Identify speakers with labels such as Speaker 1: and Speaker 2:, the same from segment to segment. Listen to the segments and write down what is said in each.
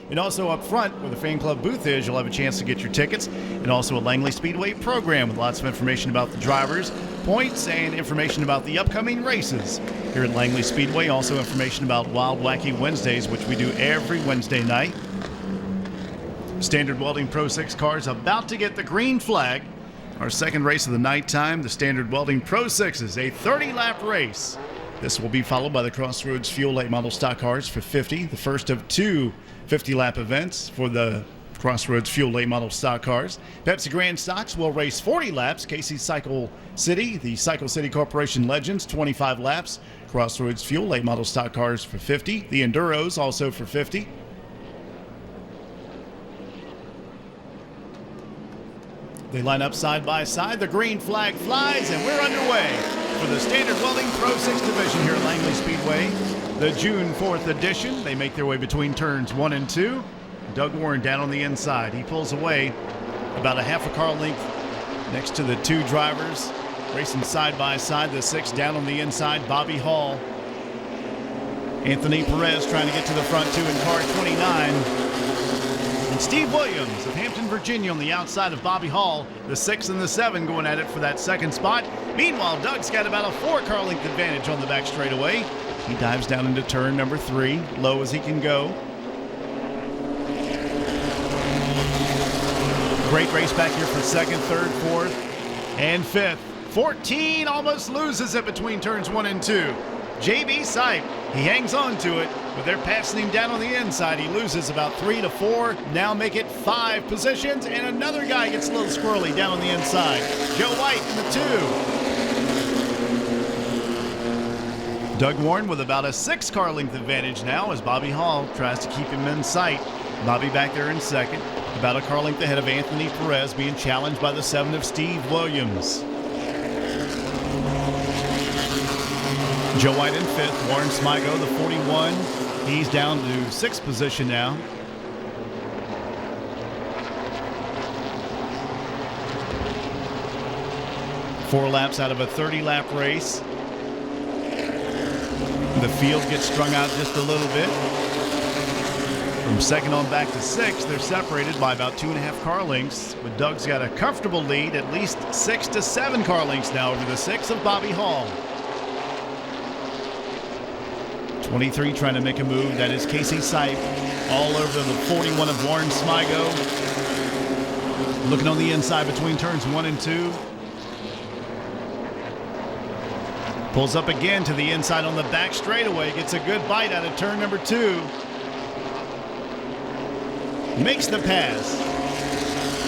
Speaker 1: And also up front, where the fan club booth is, you'll have a chance to get your tickets. And also a Langley Speedway program with lots of information about the drivers, points, and information about the upcoming races. Here at Langley Speedway, also information about Wild Wacky Wednesdays, which we do every Wednesday night. Standard Welding Pro 6 cars about to get the green flag. Our second race of the nighttime, the Standard Welding Pro 6 is a 30-lap race. This will be followed by the Crossroads Fuel Late Model Stock Cars for 50, the first of two 50-lap events for the Crossroads Fuel Late Model Stock Cars. Pepsi Grand Stocks will race 40 laps. Casey's Cycle City, the Cycle City Corporation Legends, 25 laps. Crossroads Fuel Late Model Stock Cars for 50. The Enduros also for 50. They line up side by side. The green flag flies, and we're underway for the Standard Welding Pro 6 division here at Langley Speedway. The June 4th edition. They make their way between turns 1 and 2. Doug Warren down on the inside. He pulls away about a half a car length next to the two drivers. Racing side by side. The 6 down on the inside. Bobby Hall. Anthony Perez trying to get to the front two in car 29. And Steve Williams of Hampton, Virginia on the outside of Bobby Hall. The 6 and the 7 going at it for that second spot. Meanwhile, Doug's got about a 4-car length advantage on the back straightaway. He dives down into turn number 3, low as he can go. Great race back here for second, third, fourth, and fifth. 14 almost loses it between turns 1 and 2. JB Sipe, he hangs on to it, but they're passing him down on the inside. He loses about 3 to 4. Now make it 5 positions, and another guy gets a little squirrely down on the inside. Joe White in the 2. Doug Warren with about a 6-car length advantage now as Bobby Hall tries to keep him in sight. Bobby back there in second, about a car length ahead of Anthony Perez, being challenged by the 7 of Steve Williams. Joe White in 5th, Warren Smigo, the 41. He's down to 6th position now. Four laps out of a 30-lap race. The field gets strung out just a little bit. From second on back to 6th, they're separated by about 2.5 car lengths. But Doug's got a comfortable lead, at least 6 to 7 car lengths now over the 6 of Bobby Hall. 23 trying to make a move. That is Casey Sipe all over the 41 of Warren Smigo. Looking on the inside between turns 1 and 2. Pulls up again to the inside on the back straightaway. Gets a good bite out of turn number 2. Makes the pass.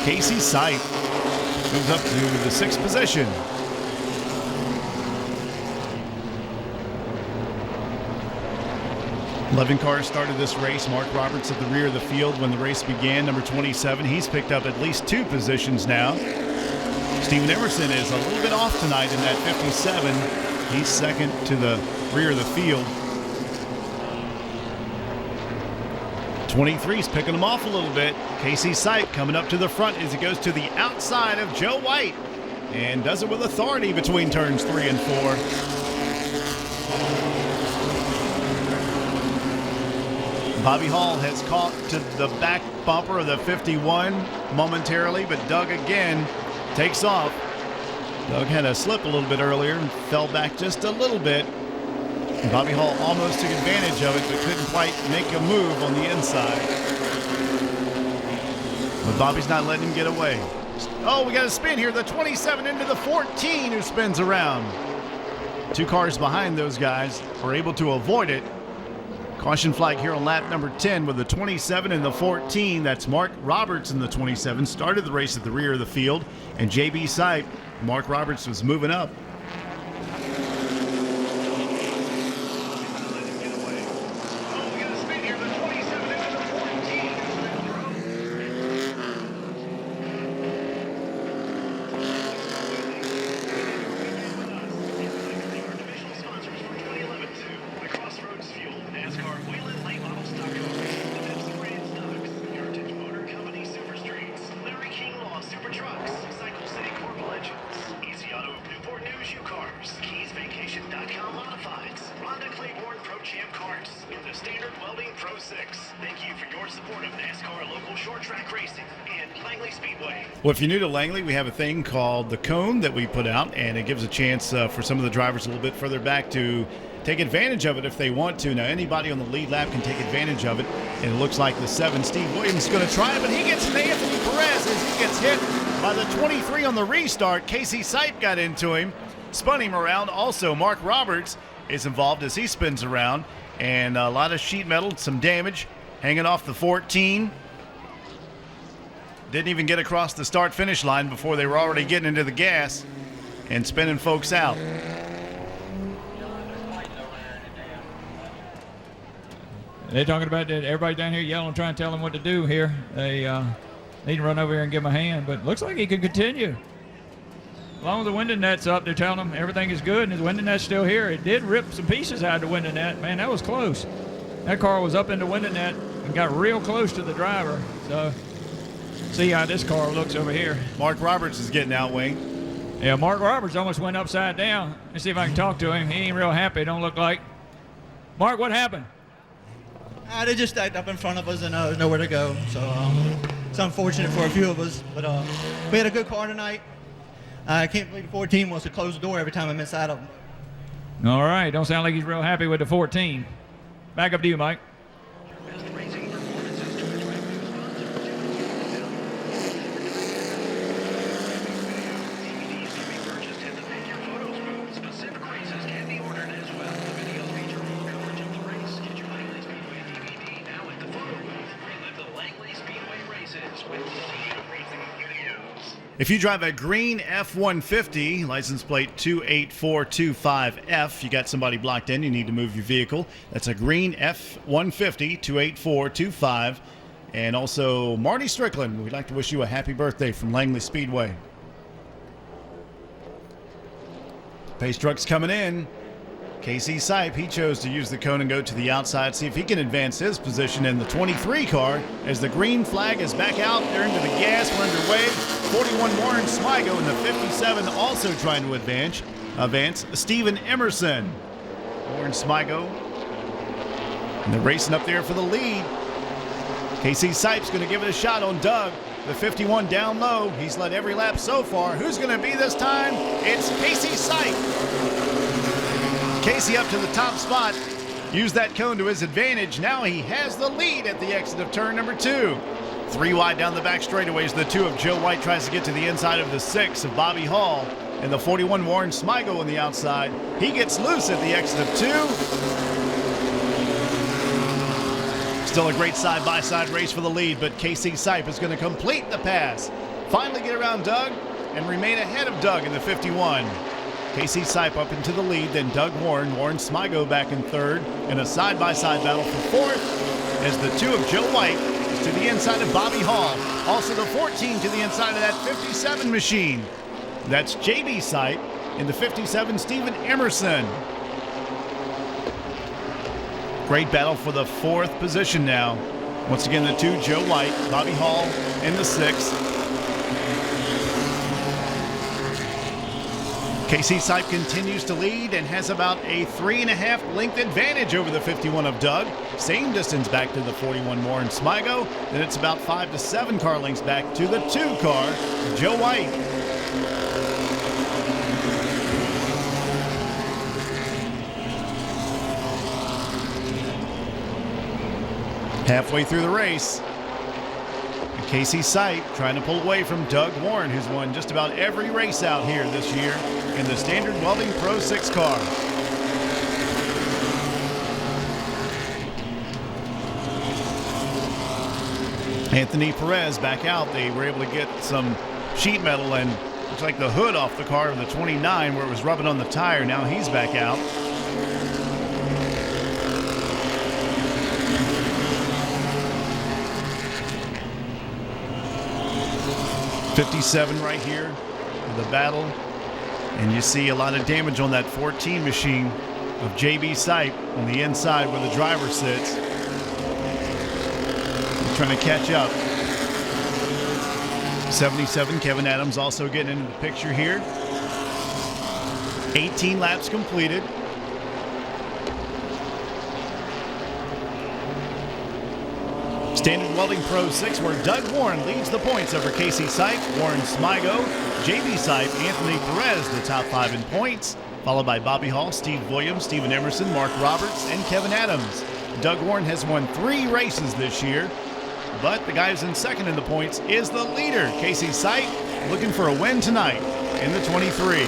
Speaker 1: Casey Sipe moves up to the 6th position. 11 cars started this race. Mark Roberts at the rear of the field when the race began. Number 27, he's picked up at least 2 positions now. Steven Emerson is a little bit off tonight in that 57. He's second to the rear of the field. 23's picking him off a little bit. Casey Sipe coming up to the front as he goes to the outside of Joe White and does it with authority between turns 3 and 4. Bobby Hall has caught to the back bumper of the 51 momentarily, but Doug again takes off. Doug had a slip a little bit earlier and fell back just a little bit. Bobby Hall almost took advantage of it, but couldn't quite make a move on the inside. But Bobby's not letting him get away. Oh, we got a spin here. The 27 into the 14 who spins around. 2 cars behind those guys were able to avoid it. Caution flag here on lap number 10 with the 27 and the 14. That's Mark Roberts in the 27. Started the race at the rear of the field. And JB Sipe, Mark Roberts was moving up.
Speaker 2: Super Trucks, Cycle City Corp Legends, Easy Auto of Newport News, support of NASCAR local short track racing and Langley Speedway.
Speaker 1: Well, if you're new to Langley, we have a thing called the cone that we put out, and it gives a chance for some of the drivers a little bit further back to take advantage of it if they want to. Now, anybody on the lead lap can take advantage of it, and it looks like the 7, Steve Williams, is going to try it, but he gets an Anthony Perez as he gets hit by the 23 on the restart. Casey Sipe got into him, spun him around. Also, Mark Roberts is involved as he spins around, and a lot of sheet metal, some damage hanging off the 14. Didn't even get across the start-finish line before they were already getting into the gas and spinning folks out.
Speaker 3: They're talking about that. Everybody down here yelling, trying to tell them what to do here. They need to run over here and give him a hand, but looks like he can continue. As long as the window net's up, they're telling him everything is good, and his window net's still here. It did rip some pieces out of the window net. Man, that was close. That car was up in the window net and got real close to the driver. So, see how this car looks over here.
Speaker 1: Mark Roberts is getting out, Wayne.
Speaker 3: Yeah, Mark Roberts almost went upside down. Let's see if I can talk to him. He ain't real happy, don't look like. Mark, what happened?
Speaker 4: They just stacked up in front of us and nowhere to go. So it's unfortunate for a few of us. But we had a good car tonight. I can't believe the 14 wants to close the door every time I'm inside of them.
Speaker 3: All right, don't sound like he's real happy with the 14. Back up to you, Mike.
Speaker 1: If you drive a green F-150, license plate 28425F, you got somebody blocked in, you need to move your vehicle. That's a green F-150 28425. And also, Marty Strickland, we'd like to wish you a happy birthday from Langley Speedway. Pace truck's coming in. Casey Sipe, he chose to use the cone and go to the outside, see if he can advance his position in the 23 car as the green flag is back out. They're into the gas. We're underway. 41 Warren Smigo in the 57 also trying to advance. Steven Emerson. Warren Smigo. And they're racing up there for the lead. Casey Sipe's going to give it a shot on Doug. The 51 down low. He's led every lap so far. Who's going to be this time? It's Casey Sipe. Casey up to the top spot. Used that cone to his advantage. Now he has the lead at the exit of turn number 2. 3 wide down the back straightaways. The 2 of Joe White tries to get to the inside of the 6 of Bobby Hall. And the 41 Warren Smigo on the outside. He gets loose at the exit of 2. Still a great side-by-side race for the lead, but Casey Sipe is going to complete the pass. Finally get around Doug and remain ahead of Doug in the 51. Casey Sipe up into the lead, then Doug Warren Smigo back in 3rd, in a side-by-side battle for 4th, as the 2 of Joe White is to the inside of Bobby Hall. Also the 14 to the inside of that 57 machine. That's JB Sipe. In the 57, Steven Emerson. Great battle for the 4th position now. Once again, the 2, Joe White, Bobby Hall in the 6. Casey Sipe continues to lead and has about a 3.5 length advantage over the 51 of Doug. Same distance back to the 41 Warren Smigo. Then it's about 5 to 7 car lengths back to the 2 car, Joe White. Halfway through the race, Casey Sipe trying to pull away from Doug Warren, who's won just about every race out here this year in the Standard Welding Pro 6 car. Anthony Perez back out. They were able to get some sheet metal and looks like the hood off the car of the 29 where it was rubbing on the tire. Now he's back out. '57 right here, the battle, and you see a lot of damage on that 14 machine of JB Sipe on the inside where the driver sits. He's trying to catch up. 77, Kevin Adams also getting into the picture here. 18 laps completed. Standard Welding Pro 6, where Doug Warren leads the points over Casey Sipe, Warren Smigo, JB Sipe, Anthony Perez, the top 5 in points, followed by Bobby Hall, Steve Williams, Stephen Emerson, Mark Roberts, and Kevin Adams. Doug Warren has won 3 races this year, but the guy who's in second in the points is the leader, Casey Sipe, looking for a win tonight in the 23.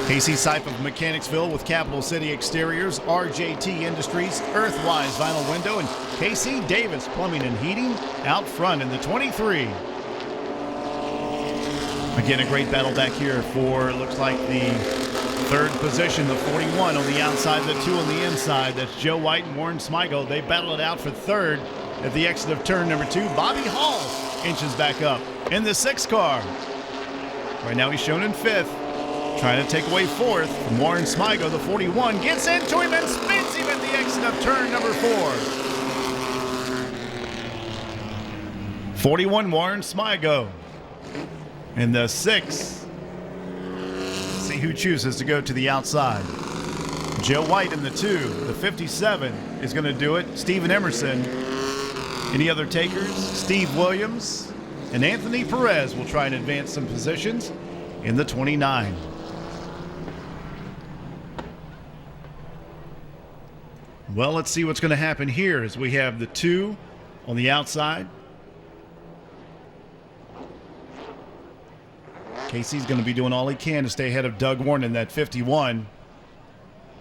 Speaker 1: Casey Sipe of Mechanicsville with Capital City Exteriors, RJT Industries, Earthwise Vinyl Window, and KC Davis Plumbing and Heating out front in the 23. Again, a great battle back here for, looks like the third position, the 41 on the outside, the 2 on the inside. That's Joe White and Warren Smigo. They battle it out for third at the exit of turn number 2. Bobby Hall inches back up in the 6 car. Right now he's shown in 5th. Trying to take away 4th from Warren Smigo. The 41 gets into him and spins him at the exit of turn number 4. 41 Warren Smigo. In the 6. Let's see who chooses to go to the outside. Joe White in the 2. The 57 is going to do it. Stephen Emerson. Any other takers? Steve Williams and Anthony Perez will try and advance some positions in the 29. Well, let's see what's going to happen here as we have the 2 on the outside. Casey's going to be doing all he can to stay ahead of Doug Warren in that 51.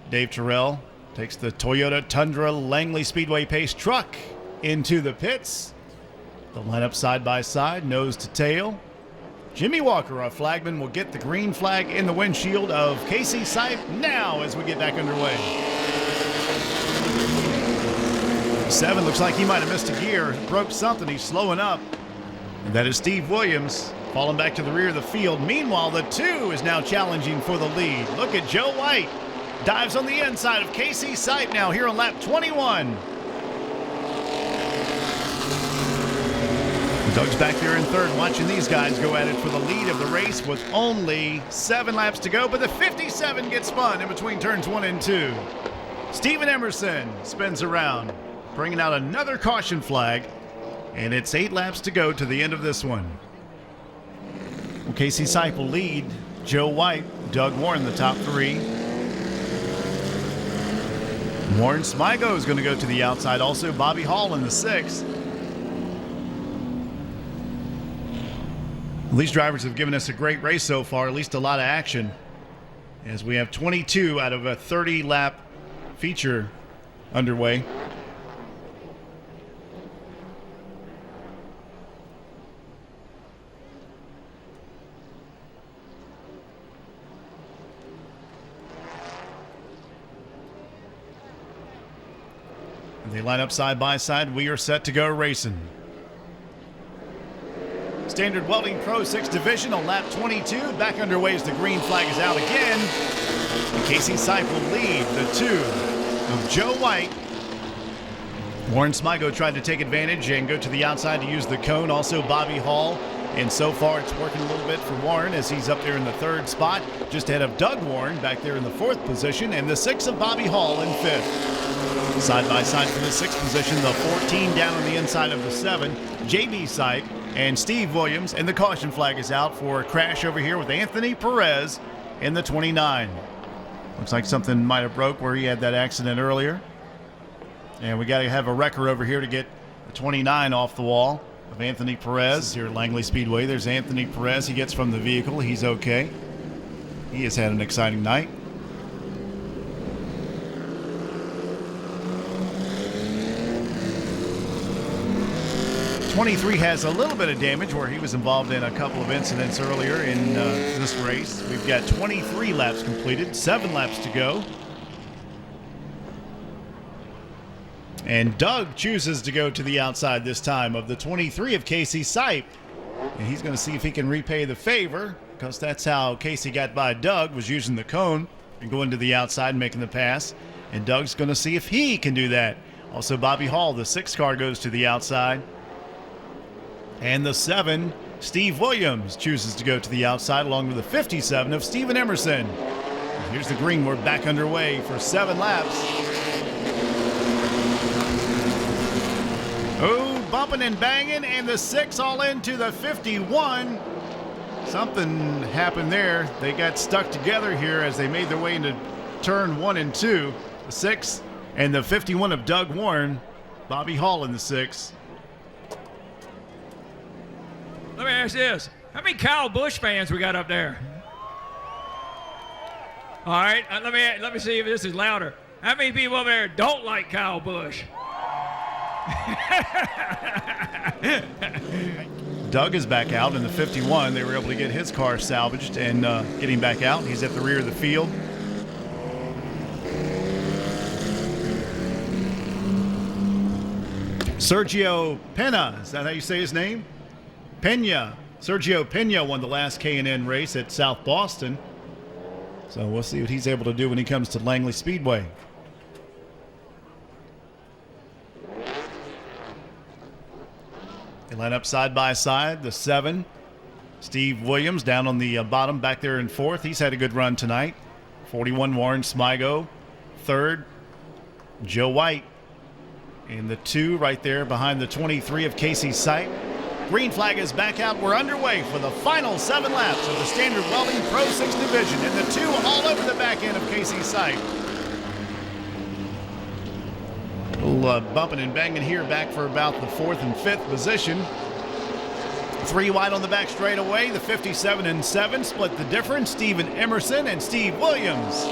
Speaker 1: Dave Terrell takes the Toyota Tundra Langley Speedway pace truck into the pits. The lineup side by side, nose to tail. Jimmy Walker, our flagman, will get the green flag in the windshield of Casey Sipe now as we get back underway. 7 looks like he might have missed a gear, broke something, he's slowing up. And that is Steve Williams falling back to the rear of the field. Meanwhile, the 2 is now challenging for the lead. Look at Joe White. Dives on the inside of Casey Sipe now here on lap 21. Doug's back there in third, watching these guys go at it for the lead of the race with only 7 laps to go, but the 57 gets spun in between turns 1 and 2. Stephen Emerson spins around, bringing out another caution flag, and it's 8 laps to go to the end of this one. Well, Casey Sipe will lead. Joe White, Doug Warren, the top 3. Warren Smigo is going to go to the outside. Also, Bobby Hall in the 6th. Well, these drivers have given us a great race so far, at least a lot of action, as we have 22 out of a 30-lap feature underway. They line up side by side. We are set to go racing. Standard Welding Pro 6 Division on lap 22. Back underway as the green flag is out again. And Casey Sipe will lead the 2 of Joe White. Warren Smigo tried to take advantage and go to the outside to use the cone. Also Bobby Hall. And so far it's working a little bit for Warren as he's up there in the 3rd spot. Just ahead of Doug Warren back there in the 4th position. And the 6 of Bobby Hall in 5th. Side by side for the 6th position, the 14 down on the inside of the 7, JB Sipe and Steve Williams, and the caution flag is out for a crash over here with Anthony Perez in the 29. Looks like something might have broke where he had that accident earlier. And we got to have a wrecker over here to get the 29 off the wall of Anthony Perez here at Langley Speedway. There's Anthony Perez. He gets from the vehicle. He's okay. He has had an exciting night. 23 has a little bit of damage where he was involved in a couple of incidents earlier in this race. We've got 23 laps completed, 7 laps to go. And Doug chooses to go to the outside this time of the 23 of Casey Sipe. And he's going to see if he can repay the favor, because that's how Casey got by Doug, was using the cone and going to the outside and making the pass. And Doug's going to see if he can do that. Also, Bobby Hall, the 6 car, goes to the outside. And the 7, Steve Williams, chooses to go to the outside along with the 57 of Stephen Emerson. And here's the green. We're back underway for 7 laps. bumping and banging, and the 6 all into the 51. Something happened there. They got stuck together here as they made their way into turn 1 and 2. The 6 and the 51 of Doug Warren. Bobby Hall in the 6.
Speaker 3: Let me ask this. How many Kyle Busch fans we got up there? All right, let me see if this is louder. How many people up there don't like Kyle Busch?
Speaker 1: Doug is back out in the 51. They were able to get his car salvaged and get him back out. He's at the rear of the field. Sergio Pena, is that how you say his name? Pena. Sergio Pena won the last K&N race at South Boston. So we'll see what he's able to do when he comes to Langley Speedway. They line up side by side. The 7, Steve Williams, down on the bottom back there in 4th. He's had a good run tonight. 41, Warren Smigo. 3rd, Joe White. And the 2 right there behind the 23 of Casey Sipe. Green flag is back out. We're underway for the final 7 laps of the Standard Welding Pro 6 division. And the 2 all over the back end of Casey Sipe. A little bumping and banging here back for about the 4th and 5th position. 3 wide on the back straightaway. The 57 and 7 split the difference. Steven Emerson and Steve Williams.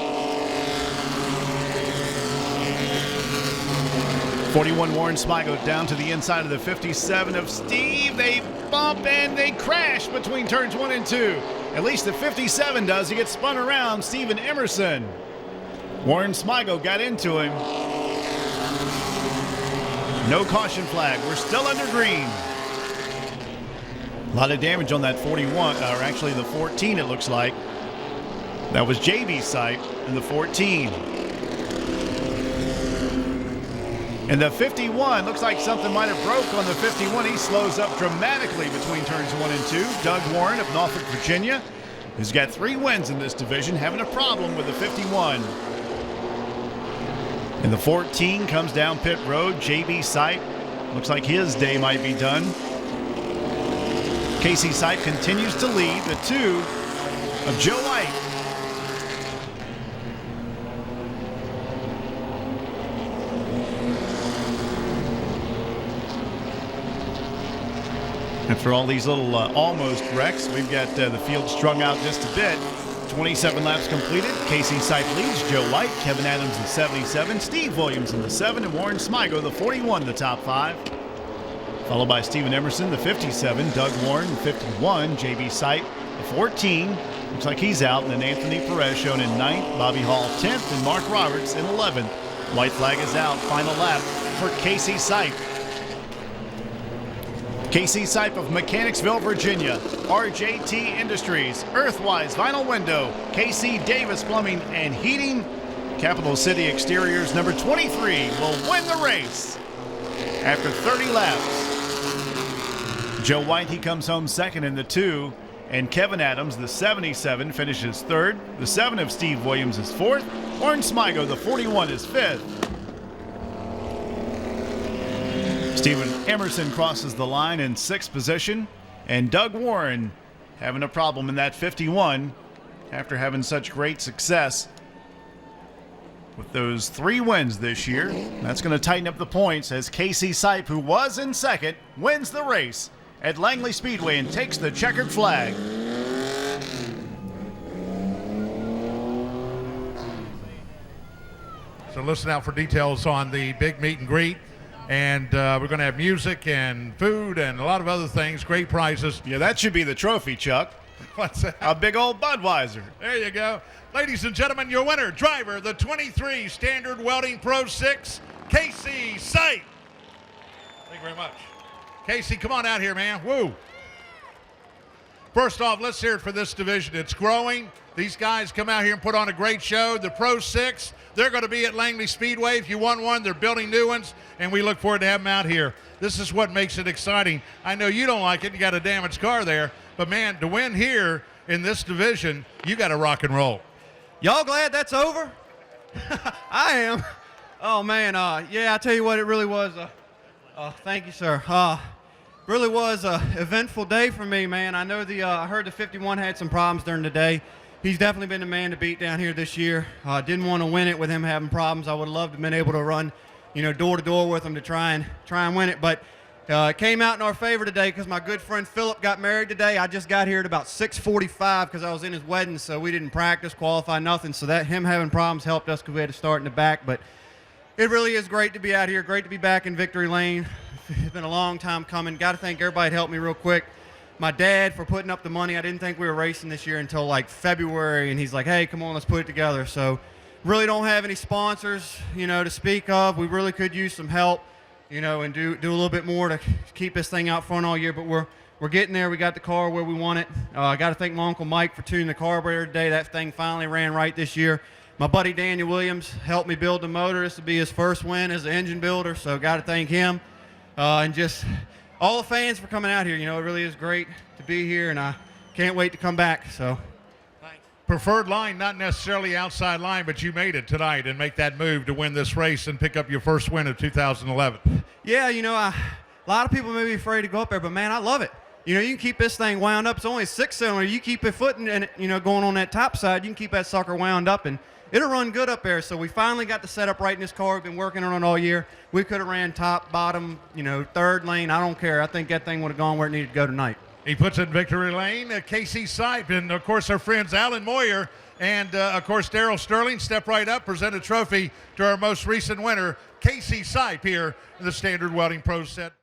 Speaker 1: 41 Warren Smigo down to the inside of the 57 of Steve. They bump and they crash between turns 1 and 2. At least the 57 does. He gets spun around. Steven Emerson. Warren Smigo got into him. No caution flag. We're still under green. A lot of damage on that 41, or actually the 14 it looks like. That was JB's sight in the 14. And the 51, looks like something might have broke on the 51. He slows up dramatically between turns 1 and 2. Doug Warren of Norfolk, Virginia, who's got 3 wins in this division, having a problem with the 51. And the 14 comes down pit road. JB Sipe, looks like his day might be done. Casey Sipe continues to lead. The 2 of Joe White. After all these little almost wrecks, we've got the field strung out just a bit. 27 laps completed. Casey Sipe leads. Joe White, Kevin Adams the 77, Steve Williams in the 7, and Warren Smigo the 41, the top 5. Followed by Steven Emerson, the 57, Doug Warren, the 51, JB Sipe, the 14. Looks like he's out. And then Anthony Perez shown in 9th, Bobby Hall 10th, and Mark Roberts in 11th. White flag is out. Final lap for Casey Sipe. Casey Sipe of Mechanicsville, Virginia. RJT Industries, Earthwise Vinyl Window, KC Davis Plumbing and Heating. Capital City Exteriors number 23 will win the race after 30 laps. Joe White, he comes home second in the 2, and Kevin Adams, the 77, finishes 3rd. The 7 of Steve Williams is 4th. Warren Smigo, the 41, is 5th. Steven Emerson crosses the line in 6th position, and Doug Warren having a problem in that 51 after having such great success with those 3 wins this year. That's going to tighten up the points as Casey Sipe, who was in 2nd, wins the race at Langley Speedway and takes the checkered flag.
Speaker 5: So listen out for details on the big meet and greet. And we're going to have music and food and a lot of other things, great prizes.
Speaker 1: Yeah, that should be the trophy, Chuck.
Speaker 5: What's that?
Speaker 1: A big old Budweiser.
Speaker 5: There you go. Ladies and gentlemen, your winner, driver, the 23 Standard Welding Pro 6, Casey Sipe. Thank you very much. Casey, come on out here, man. Woo. First off, let's hear it for this division. It's growing. These guys come out here and put on a great show. The Pro 6, they're going to be at Langley Speedway. If you want one, they're building new ones, and we look forward to having them out here. This is what makes it exciting. I know you don't like it. You got a damaged car there. But, man, to win here in this division, you got to rock and roll.
Speaker 6: Y'all glad that's over? I am. Oh, man. Yeah, I tell you what, it really was Thank you, sir. Really was a eventful day for me, man. I know I heard the 51 had some problems during the day. He's definitely been the man to beat down here this year. Didn't want to win it with him having problems. I would have loved to have been able to run, door to door with him to try and win it. But it came out in our favor today because my good friend Philip got married today. I just got here at about 6:45 because I was in his wedding, so we didn't practice, qualify, nothing. So that him having problems helped us because we had to start in the back. But it really is great to be out here. Great to be back in victory lane. It's been a long time coming. Got to thank everybody that helped me real quick. My dad for putting up the money. I didn't think we were racing this year until like February, and he's like, hey, come on, let's put it together. So really don't have any sponsors, to speak of. We really could use some help, and do a little bit more to keep this thing out front all year, but we're getting there. We got the car where we want it. I got to thank my Uncle Mike for tuning the carburetor today. That thing finally ran right this year. My buddy Daniel Williams helped me build the motor. This will be his first win as an engine builder, so got to thank him. And just all the fans for coming out here. It really is great to be here, and I can't wait to come back. So,
Speaker 5: Preferred line, not necessarily outside line, but you made it tonight and make that move to win this race and pick up your first win of 2011.
Speaker 6: Yeah, a lot of people may be afraid to go up there, but man, I love it. You can keep this thing wound up. It's only a 6-cylinder. You keep it footing and going on that top side, you can keep that sucker wound up, and it'll run good up there. So we finally got the setup right in this car. We've been working on it all year. We could have ran top, bottom, third lane. I don't care. I think that thing would have gone where it needed to go tonight.
Speaker 5: He puts it in victory lane. Casey Sipe and, of course, our friends Alan Moyer and, of course, Darrell Sterling step right up, present a trophy to our most recent winner, Casey Sipe, here in the Standard Welding Pro Set.